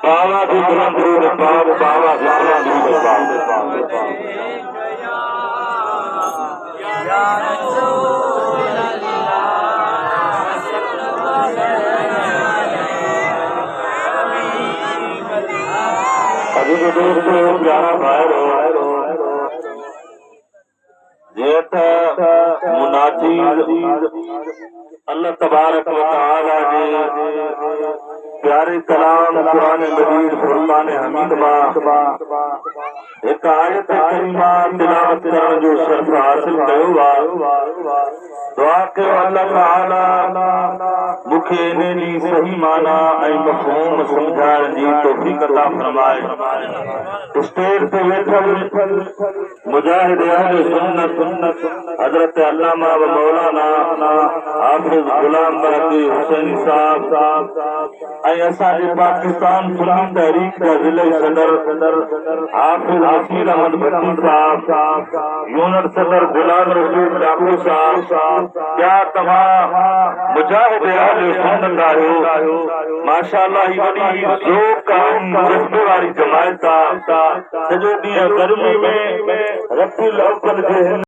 बाबा भी बुलंद रूह बाब बाबा भी बुलंद रूह बाब अभी तो दोस्तों प्यारा भाई ये था मुनाजीर अल्लाह तबारक व तआला जी प्यारे कलाम कुरान मजीद फुरकान हमीद बा एक आयत करीमा तिलावत करण जो शर्फ हासिल कयो बा दुआ के अल्लाह ताला मुखे इन्हें सही माना ऐं मफ़हूम समझाइण जी तौफ़ीक़ अता फरमाए। स्टेज पे वेठल मुजाहिद अहले सुन्नत हजरत अल्लामा व मौलाना हाफिज गुलाम बरकती हुसैनी साहब ऐं असांजे पाकिस्तान सुन्नी तहरीक जा ज़िले सदर हाफिज हसीन अहमद भट्टी साहब यूनिट सदर गुलाम रसूल डाकू साहब क्या तमाम मुजाहिद अहले सुन्नत आहियो माशाअल्लाह ही वॾी ज़ोक़ ऐं जज़्बे वारी जमायत आहे। सॼो ॾींहुं गर्मी में रफ़ील अव्वल जे